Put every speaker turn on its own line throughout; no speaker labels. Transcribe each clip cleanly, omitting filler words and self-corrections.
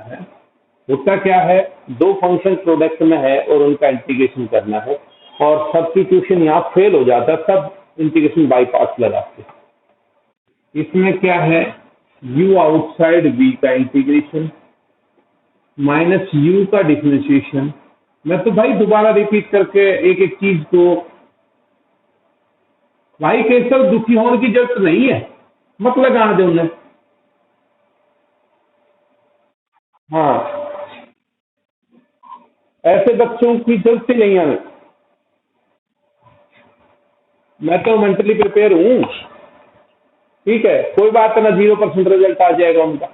है। होता क्या है, दो फंक्शन प्रोडक्ट में है और उनका इंटीग्रेशन करना है और सब्स्टिट्यूशन यहाँ फेल हो जाता है, तब इंटीग्रेशन बाईपास लगाते हैं। इसमें क्या है, u आउटसाइड v का इंटीग्रेशन माइनस u का डिफरेंशिएशन। मैं तो भाई दोबारा रिपीट करके एक एक चीज को, भाई केशव दुखी होने की जरूरत नहीं है, मत लगाना दे उन्हें। हाँ, ऐसे बच्चों की जरूरत ही नहीं है। मैं तो मेंटली प्रिपेयर हूँ, ठीक है, कोई बात ना, 0% रिजल्ट आ जाएगा उनका।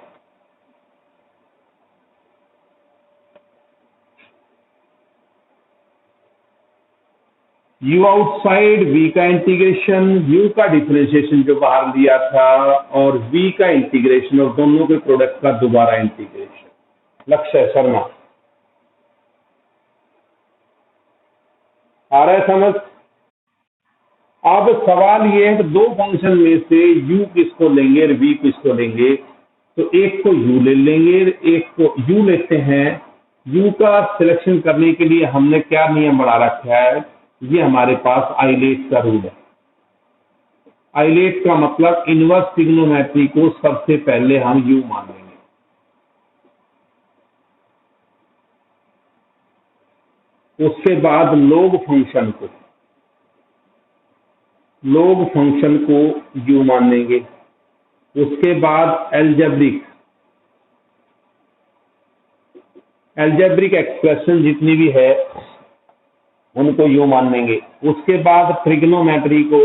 u आउटसाइड v का इंटीग्रेशन, u का डिफरेंशिएशन जो बाहर दिया था, और v का इंटीग्रेशन और दोनों के प्रोडक्ट का दोबारा इंटीग्रेशन। लक्ष्य शर्मा, आ रहा है समझ? अब सवाल ये है कि दो फंक्शन में से u किसको लेंगे और v किसको लेंगे। तो एक को u ले लेंगे, एक को u लेते हैं। u का सिलेक्शन करने के लिए हमने क्या नियम बना रखा है, ये हमारे पास आइलेट का रूल है। आइलेट का मतलब इनवर्स ट्रिग्नोमेट्री को सबसे पहले हम u मान लेंगे, उसके बाद लोग फंक्शन को u मान लेंगे, उसके बाद एल्जेब्रिक एक्सप्रेशन जितनी भी है उनको u मान लेंगे, उसके बाद ट्रिग्नोमेट्री को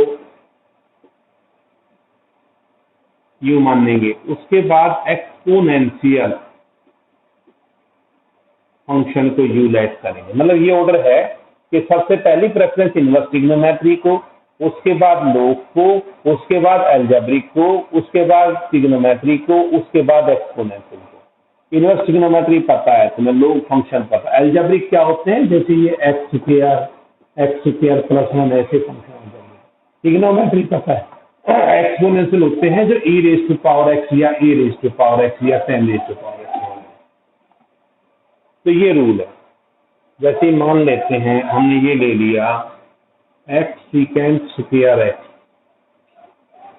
u मान लेंगे, उसके बाद एक्सपोनेंशियल फंक्शन को u लेट करेंगे। मतलब ये ऑर्डर है कि सबसे पहली प्रेफरेंस इनवर्स ट्रिग्नोमेट्री को, उसके बाद लोग को, उसके बाद एल्जेब्रिक को, उसके बाद ट्रिग्नोमेट्री को, उसके बाद एक्सपोनेंशियल को। इनवर्स ट्रिग्नोमेट्री पता है तुम्हें, लोग फंक्शन पता है। एल्जेब्रिक क्या होते हैं, जैसे ये एक्स स्क्वायर प्लस 1 ऐसे फंक्शन हो जाएंगे। ट्रिग्नोमेट्री पता है। एक्सपोनेंशियल होते हैं जो e raise to power x या e raise to power x या 10 रेज टू पावर एक्स। तो ये रूल है। जैसे ही मान लेते हैं, हमने ये ले लिया x secant square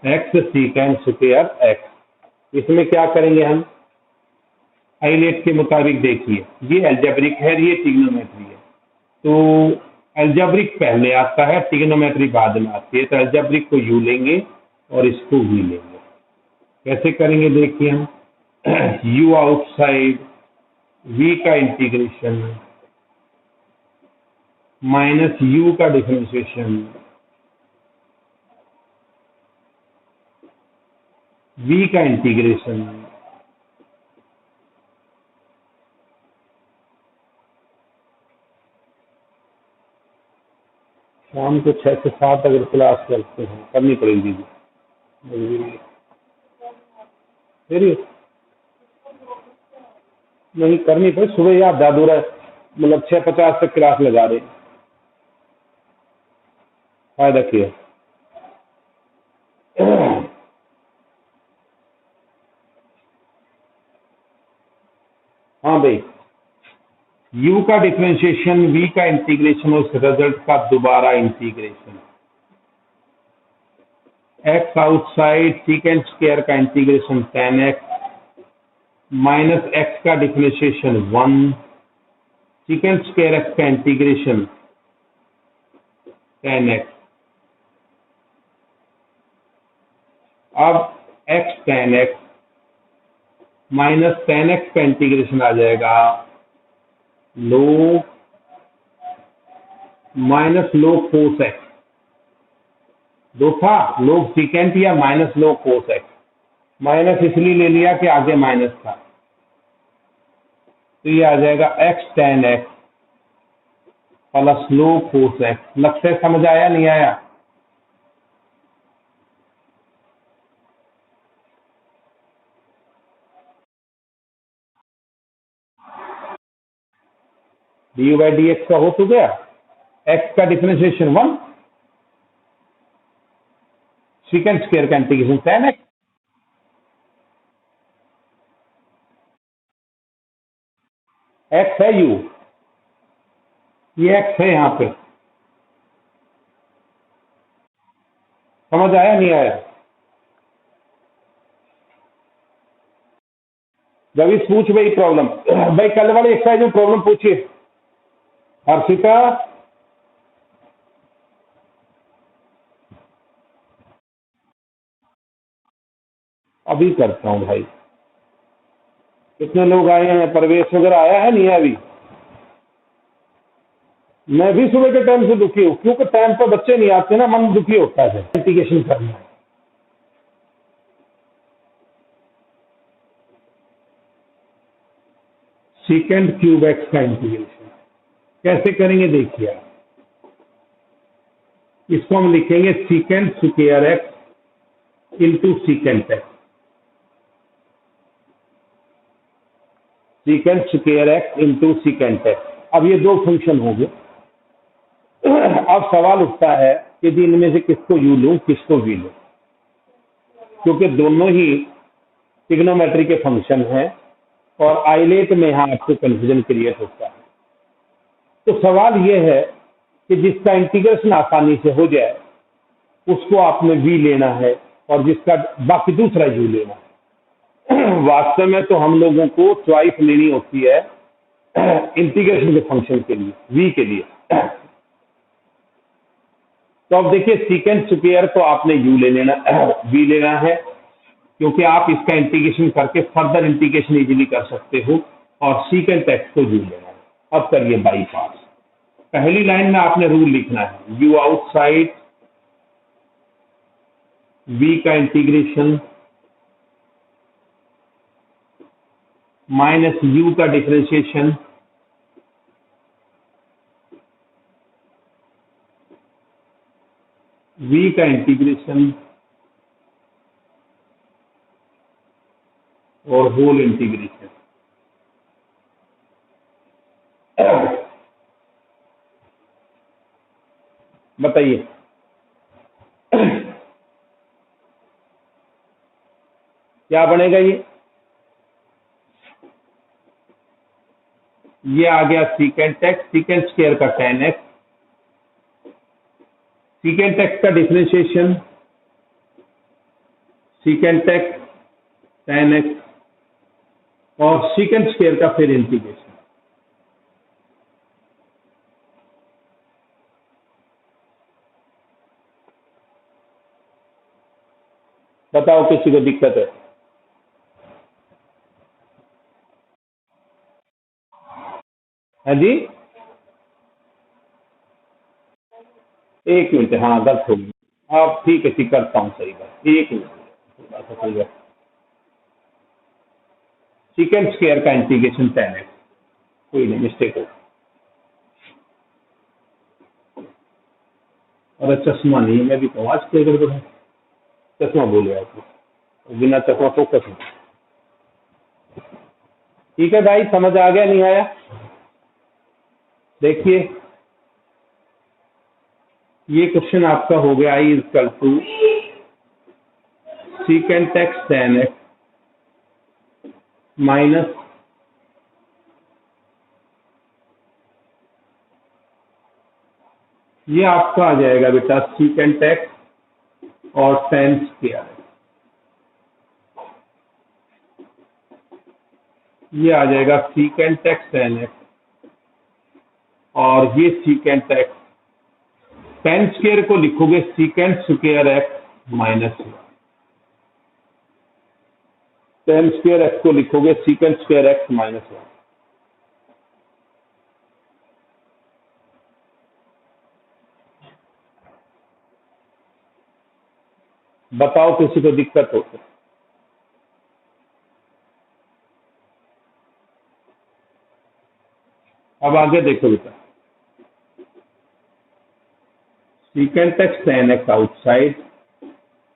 x secant square x, इसमें क्या करेंगे हम, आइलेट के मुताबिक देखिए, ये एल्जेब्रिक है, ये ट्रिग्नोमेट्री है। तो एल्जेब्रिक पहले आता है, ट्रिग्नोमेट्री बाद में आती है। तो एल्जेब्रिक को u लेंगे और इसको v लेंगे। कैसे करेंगे देखिए हम, u आउटसाइड v का इंटीग्रेशन माइनस u का डिफरेंशिएशन, v का इंटीग्रेशन, शाम को 6 से 7 अगर क्लास करते हैं, करनी पड़ेगी दीदी, फिर नहीं करनी पड़े, सुबह याद दादूरा मतलब 6:50 तक क्लास लगा रहे, फायदा किया। हाँ भाई, u का डिफरेंशिएशन, v का इंटीग्रेशन और उस रिजल्ट का दोबारा integration, x outside secant square का इंटीग्रेशन 10x माइनस x का डिफरेंशिएशन 1, सीकेंड स्क्वायर x का इंटीग्रेशन 10x। अब x 10x माइनस 10x का इंटीग्रेशन आ जाएगा लोग माइनस लोग कोस एक्स, दो था लोग सीकेंट या माइनस लोग कोस एक्स, माइनस इसलिए ले लिया कि आगे माइनस था। तो ये आ जाएगा x tan x प्लस लोग कोस एक्स। लक्ष्य समझ आया नहीं आया? डी बाई डी एक्स का हो तो गया, x का डिफरेंशिएशन 1, सीकेंड स्क्वायर का इंटीग्रेशन 10x, एक्स है यू, ये एक्स है यहाँ पे। समझ आया नहीं आया? रवि पूछ भाई प्रॉब्लम। भाई कल वाले एक्सरसाइज में प्रॉब्लम पूछिए। हर्षिता, अभी करता हूँ भाई। कितने लोग आए हैं? परवेश वगैरह आया है नहीं है अभी? मैं भी सुबह के टाइम से दुखी हूँ, क्योंकि टाइम पर बच्चे नहीं आते ना, मन दुखी होता है। इंटीग्रेशन करना है। सीकेंड क्यूब एक्स का इंटीग्रेशन कैसे करेंगे देखिए आप। इसको हम लिखेंगे secant square x into सीकेंड x. Secant square x into सीकेंड x. अब ये दो फंक्शन हो गए। अब सवाल उठता है कि इनमें से किसको यू लूं, किसको वी लूं, क्योंकि दोनों ही ट्रिग्नोमेट्री के फंक्शन हैं और आइलेट में यहाँ आपको कंफ्यूजन क्रिएट होता है। तो सवाल यह है कि जिसका इंटीग्रेशन आसानी से हो जाए उसको आपने वी लेना है, और जिसका बाकी दूसरा यू लेना है। वास्तव में तो हम लोगों को चॉइस लेनी होती है इंटीग्रेशन के फंक्शन के लिए, वी के लिए। तो अब देखिए सीकेंड स्क्वायर तो आपने यू ले लेना, वी लेना है, क्योंकि आप इसका इंटीग्रेशन करके फर्दर इंटीग्रेशन इजीली कर सकते हो, और सीकेंड एक्स को यू लेना है। अब करिए बाई पास। पहली लाइन में आपने रूल लिखना है, यू आउटसाइड वी का इंटीग्रेशन माइनस यू का डिफरेंशिएशन वी का इंटीग्रेशन और होल इंटीग्रेशन। बताइए क्या बनेगा? ये आ गया सीकेंट एक्स, सीकेंट स्क्वायर का टेन एक्स, सीकेंट एक्स का differentiation secant x tan x, और सीकेंट स्क्वायर का फिर इंटीग्रेशन। बताओ किसी को दिक्कत है? हाँ जी, एक मिनट। हाँ गलत हो गई। हाँ ठीक है, ठीक करता हूँ, सही बात, एक मिनट थोड़ा सा सही है। सीकेंट स्क्वायर का इंटीग्रेशन टेन एक्स, कोई नहीं, मिस्टेक हो। अरे चश्मा नहीं, मैं भी कहूँ आज क्या गड़बड़ है। चश्मा बोले आपको, बिना चश्मा फोकस नहीं। ठीक है भाई, समझ आ गया नहीं आया? देखिए ये क्वेश्चन आपका हो गया, I equal to secant x tan x minus ये आपका आ जाएगा बेटा सीकेंट एक्स और टेन स्क्वायर, ये आ जाएगा सीकेंट एक्स टेन एक्स और ये सीकेंट एक्स। टेन स्क्वायर को लिखोगे secant square x minus one, ten square x को लिखोगे secant square x minus one. बताओ किसी को दिक्कत हो तो? अब आगे देखो बेटा, secant x tan x outside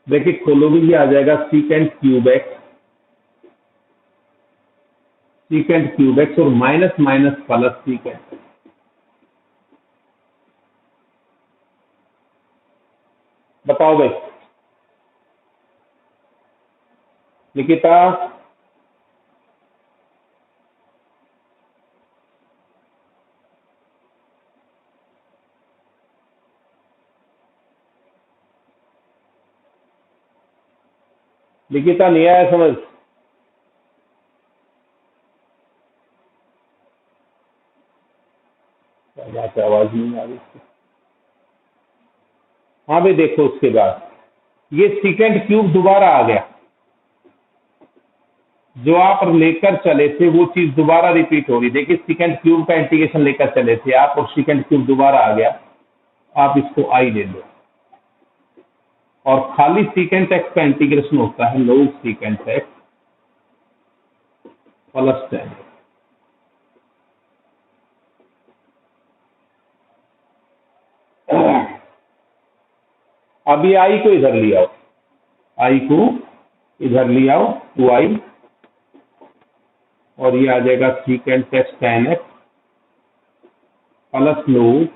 bracket खोलोगे, ये आ जाएगा secant cube x, secant cube x और माइनस माइनस प्लस सीकेंट। बताओ भाई निकिता, निकिता नहीं आया समझ? क्या बात है, आवाज नहीं आ रही इसकी। हाँ भाई देखो, उसके बाद ये सीकेंड क्यूब दोबारा आ गया, जो आप लेकर चले थे वो चीज दोबारा रिपीट हो रही। देखिए सीकेंड क्यूब का इंटीग्रेशन लेकर चले थे आप और सीकेंड क्यूब दोबारा आ गया, आप इसको आई ले लो और खाली सीकेंट एक्स का इंटीग्रेशन होता है log secant x plus ten. अब ये आई को इधर ले आओ, आई को इधर ले आओ 2i, और ये आ जाएगा secant x tan x plus log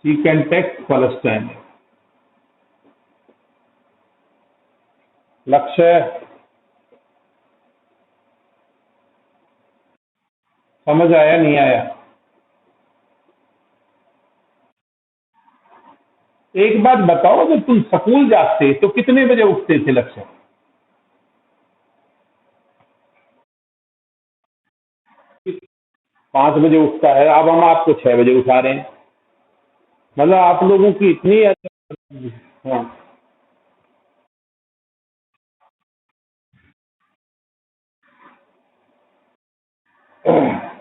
secant x plus ten x. लक्ष्य समझ आया नहीं आया? एक बात बताओ, जब तुम स्कूल जाते तो कितने बजे उठते थे लक्ष्य? 5 बजे उठता है, अब हम आपको 6 बजे उठा रहे हैं। मतलब आप लोगों की इतनी हाँ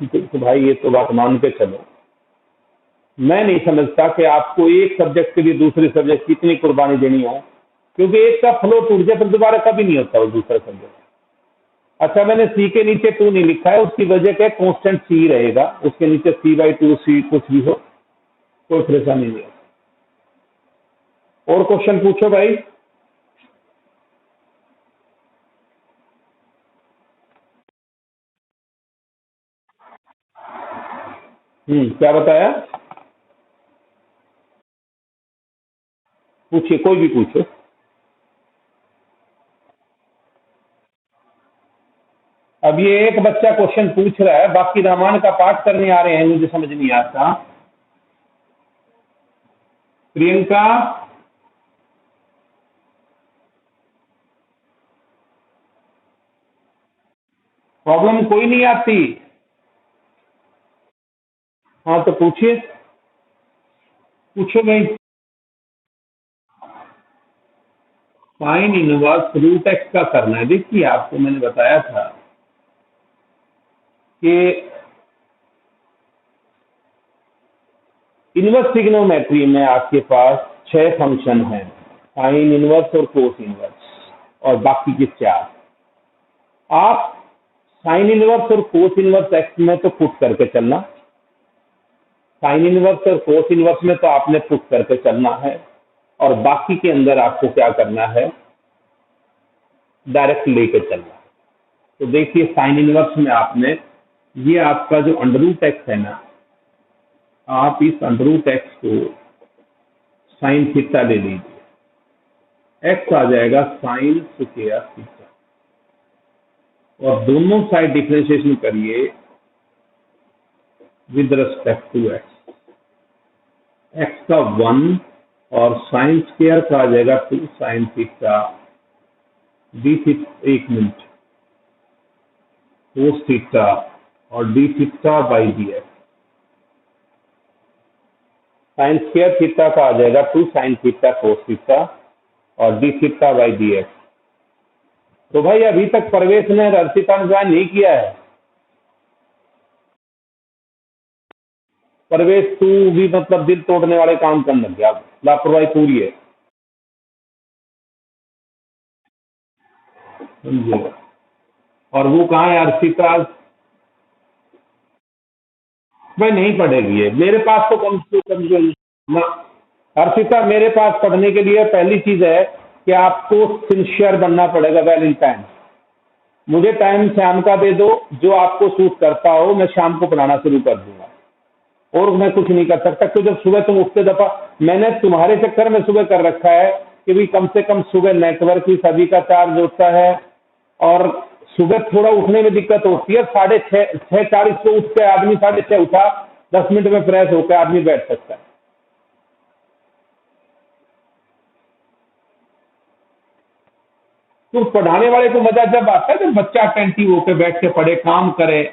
तो भाई ये तो बात मान के चलो, मैं नहीं समझता कि आपको एक सब्जेक्ट के लिए दूसरे सब्जेक्ट की इतनी कुर्बानी देनी हो, क्योंकि एक का फ्लो टूट जाए फिर दोबारा कभी नहीं होता वो दूसरा सब्जेक्ट। अच्छा मैंने सी के नीचे 2 नहीं लिखा है, उसकी वजह क्या है, कांस्टेंट सी रहेगा, उसके नीचे c/2 सी कुछ भी हो कोई परेशानी नहीं है। और क्वेश्चन पूछो भाई। क्या बताया? पूछिए, कोई भी पूछो। अब ये एक बच्चा क्वेश्चन पूछ रहा है, बाकी रामायण का पाठ करने आ रहे हैं, मुझे समझ नहीं आता। प्रियंका प्रॉब्लम कोई नहीं आती? हाँ तो पूछिए, पूछो भाई। साइन इनवर्स रूट एक्स का करना है। देखिए आपको मैंने बताया था कि इनवर्स ट्रिग्नोमेट्री में आपके पास 6 फंक्शन हैं, साइन इनवर्स और कोस इनवर्स और बाकी के 4। आप साइन इनवर्स और कोस इनवर्स एक्स में तो पुट करके चलना, साइन इनवर्स और कोस इनवर्स में तो आपने पुट करके चलना है, और बाकी के अंदर आपको क्या करना है, डायरेक्ट लेके चलना है। तो देखिए साइन इनवर्स में आपने ये आपका जो अंडर रूट एक्स है ना, आप इस अंडर रूट एक्स को साइन थीटा ले लीजिए, एक्स आ जाएगा साइन स्क्वायर थीटा, और दोनों साइड डिफरेंशिएशन करिए with respect to x. X का 1 और साइन स्क्वायर का आ जाएगा 2 sine theta d theta, 1 minute, cos theta और d theta by d x. Sine square theta का आ जाएगा 2 साइन थीटा कोस थीटा और d theta by d x. तो भाई अभी तक प्रवेश ने अर्चिता ने ज्वाइन नहीं किया है। प्रवेश तू भी मतलब दिल तोड़ने वाले काम करने लग गया, लापरवाही पूरी है, समझिए। और वो कहाँ है अर्चिता? भाई नहीं पढ़ेगी है, मेरे पास तो कम से कम जो ना, अर्चिता मेरे पास पढ़ने के लिए पहली चीज है कि आपको सिंसियर बनना पड़ेगा, वैलेंटाइन। मुझे टाइम शाम का दे दो, जो आपको सूट करता हो, मैं शाम को पढ़ाना शुरू कर दूंगा, और मैं कुछ नहीं कर सकता। क्योंकि जब सुबह तुम उठते दफा, मैंने तुम्हारे चक्कर में सुबह कर रखा है कि भी कम से कम सुबह नेटवर्क भी सभी का चार्ज होता है, और सुबह थोड़ा उठने में दिक्कत होती है। 6:40 को उठ के आदमी 6:30 उठा, 10 मिनट में फ्रेश होकर आदमी बैठ सकता है। तो पढ़ाने वाले को मजा जब आता है जब बच्चा अटेंटिव होकर बैठ के पढ़े, काम करे।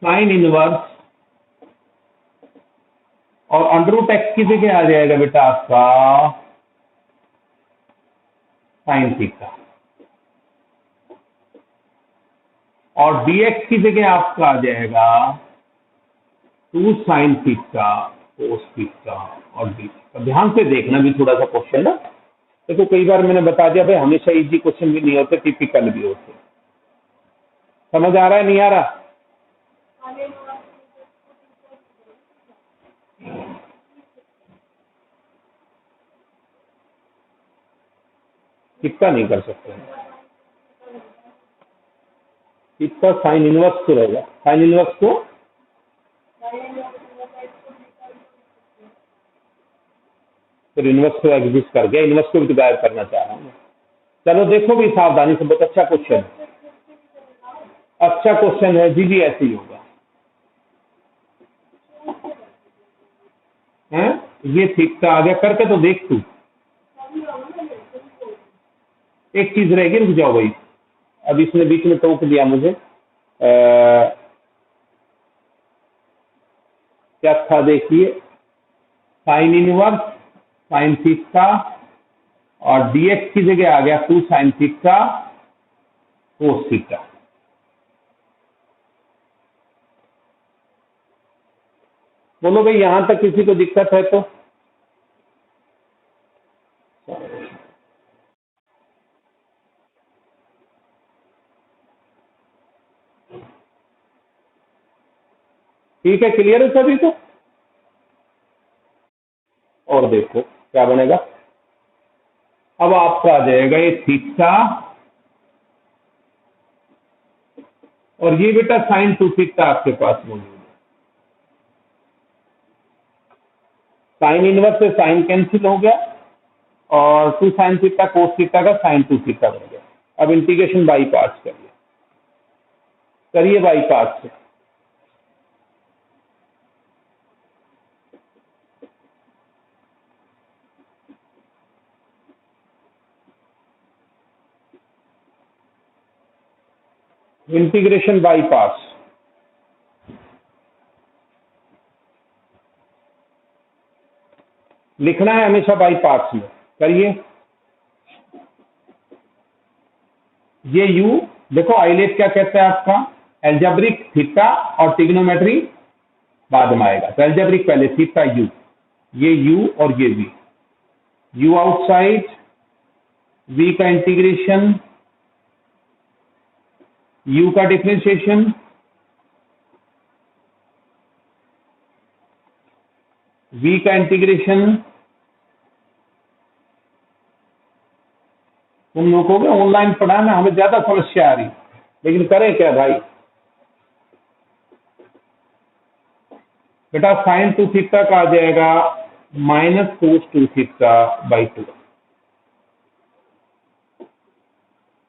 साइन इनवर्स और अंडर रूट एक्स की जगह आ जाएगा बेटा आपका साइन थीटा, और dx की जगह आपका आ जाएगा 2 साइन थीटा कोस थीटा और डी थीटा। ध्यान से देखना भी थोड़ा सा क्वेश्चन ना, देखो कई बार मैंने बता दिया भाई हमेशा इजी क्वेश्चन भी नहीं होते, टिपिकल भी होते। समझ आ रहा है नहीं आ रहा? कितना नहीं कर सकते, कितना साइन इनवर्स को रहेगा, साइन इनवर्स को फिर इनवर्स को एग्जिस्ट कर गया, इनवर्स को भी तो गायब करना चाह रहा हूँ। चलो देखो भी सावधानी से, बहुत अच्छा क्वेश्चन है, अच्छा क्वेश्चन है जी, ऐसे ही होगा। हैं ये थीटा आ गया, करके तो देख तू। एक चीज रहेगी, रुक जाओ भाई, अब इसने बीच में टोक दिया मुझे। क्या था देखिए, साइन इनवर्स साइन थीटा और dx की जगह आ गया 2 साइन थीटा कोस थीटा। बोलो भाई यहां तक किसी को दिक्कत है तो? ठीक है, क्लियर है सभी को? और देखो क्या बनेगा, अब आपका आ जाएगा ये थीटा और ये बेटा साइन 2 थीटा आपके पास मौजूद है। साइन इनवर्स से साइन कैंसिल हो गया और 2 साइन थीटा कोस थीटा का साइन 2 थीटा बन गया। अब इंटीग्रेशन बाई पार्ट्स करिए, करिए बाई पार्ट्स से। इंटीग्रेशन बाई पार्ट्स, लिखना है हमेशा बाई पार्ट्स में, करिए। ये u देखो, आइलेट क्या कहता है आपका, एल्जेब्रिक थीटा और ट्रिग्नोमेट्री बाद में आएगा, तो एल्जेब्रिक पहले थीटा u, ये u और ये v, u आउटसाइड, v का इंटीग्रेशन, u का डिफरेंशिएशन, v का इंटीग्रेशन। तुम लोगों को ऑनलाइन पढ़ाना हमें ज्यादा समस्या आ रही, लेकिन करें क्या भाई। बेटा साइन 2 थीटा का आ जाएगा माइनस कोस 2 थीटा बाई 2,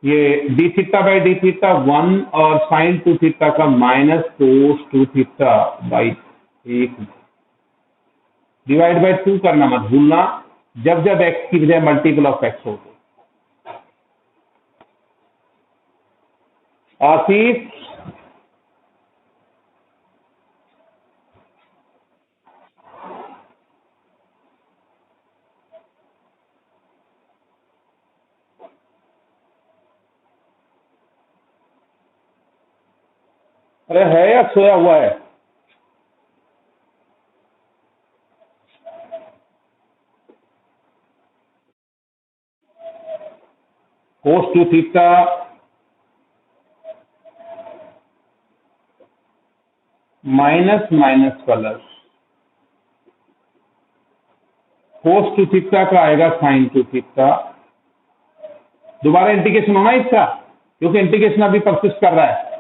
ये D theta by D theta 1 और साइन 2 थीटा का minus cos 2 theta by 1, divide by 2 करना मत भूलना, जब जब x की बजाय मल्टीपल ऑफ x हो। आसिफ अरे है या सोया हुआ है? कोस 2 theta minus minus plus cos 2 theta का आएगा साइन 2 थीटा। दोबारा इंटीग्रेशन होना इसका, क्योंकि इंटीग्रेशन अभी परसिस्ट कर रहा है।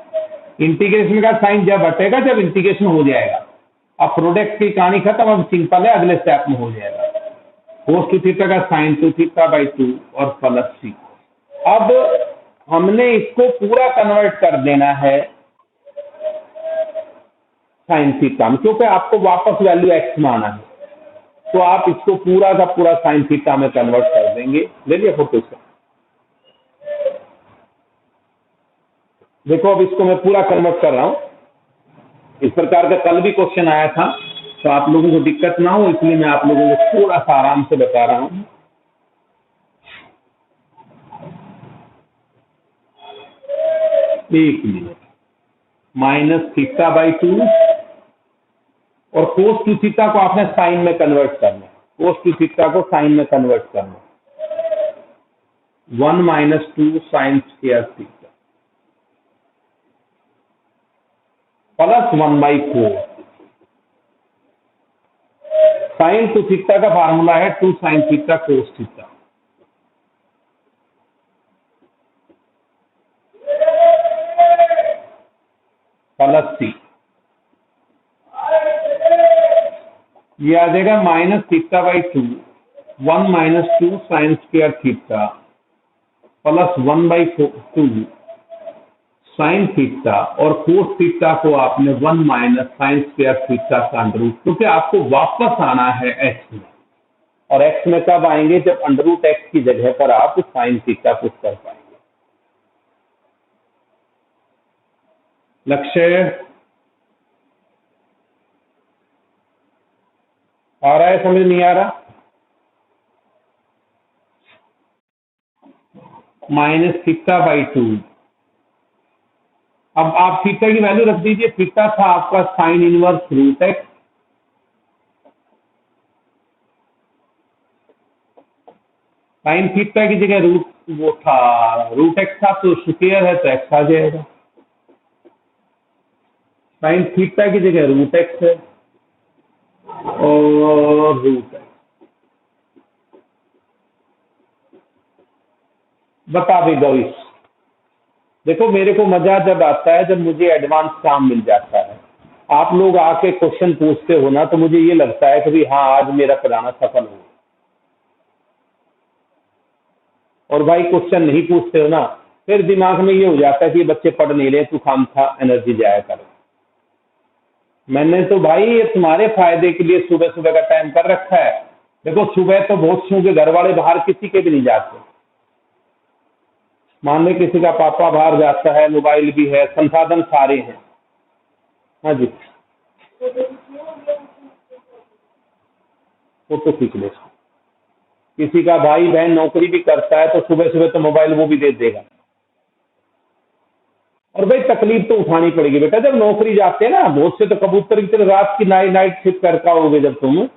इंटीग्रेशन का साइन जब हटेगा जब इंटीग्रेशन हो जाएगा। अब प्रोडक्ट की कहानी खत्म, अब सिंपल है, अगले स्टेप में हो जाएगा। कोस 2 थीटा का साइन 2 थीटा बाई 2 और प्लस सी। अब हमने इसको पूरा कन्वर्ट कर देना है साइन थीटा में, क्योंकि आपको वापस वैल्यू एक्स में आना है। तो आप इसको पूरा का पूरा साइन थीटा में कन्वर्ट कर देंगे। ले लिया फोटो से, देखो अब इसको मैं पूरा कन्वर्ट कर रहा हूं। इस प्रकार का कल भी क्वेश्चन आया था, तो आप लोगों को दिक्कत ना हो इसलिए मैं आप लोगों को थोड़ा सा आराम से बता रहा हूं। एक मिनट, माइनस थीटा बाई 2 और कोस टू थीटा को आपने साइन में कन्वर्ट करना है। कोस टू थीटा को साइन में कन्वर्ट करना, 1 minus 2 sine square theta plus 1/4। Sine two theta का फार्मूला है 2 sine theta cos theta. Plus c, ये आ जाएगा minus theta by 2, 1 minus 2 sine square theta plus 1/2 sine theta, और कोस थीटा को आपने 1 माइनस साइन स्क्वायर थीटा का under root, क्योंकि आपको वापस आना है एक्स में, और एक्स में कब आएंगे? जब अंडर रूट एक्स की जगह पर आप साइन थीटा पुट कर पाएंगे। लक्ष्य आ रहा है, समझ नहीं आ रहा? माइनस थीटा बाई 2, अब आप थीटा की वैल्यू रख दीजिए। थीटा था आपका sine inverse root x, sine theta की जगह रूट वो था रूट एक्स था, तो स्क्वायर है तो एक्स आ जाएगा। साइन थीटा की जगह रूट एक्स है और रूट एक्स। बता दे गौरीश, देखो मेरे को मजा जब आता है जब मुझे एडवांस काम मिल जाता है। आप लोग आके क्वेश्चन पूछते हो ना, तो मुझे ये लगता है कि भाई हाँ आज मेरा पढ़ाना सफल हो। और भाई क्वेश्चन नहीं पूछते हो ना, फिर दिमाग में ये हो जाता है कि ये बच्चे पढ़ नहीं रहे, तू खामखा एनर्जी जाया कर। मैंने तो भाई ये तुम्हारे फायदे के लिए सुबह सुबह का टाइम कर रखा है। देखो सुबह तो बहुत सू के घर वाले बाहर किसी के भी नहीं जाते। मान ले किसी का पापा बाहर जाता है, मोबाइल भी है, संसाधन सारे हैं। हाँ जी, फोटो खींच ले। किसी का भाई बहन नौकरी भी करता है तो सुबह सुबह तो मोबाइल वो भी दे देगा। और भाई तकलीफ तो उठानी पड़ेगी बेटा, जब नौकरी जाते हैं ना, बहुत से तो कबूतर की तरह रात की नाइट शिफ्ट करता होगे जब तुम,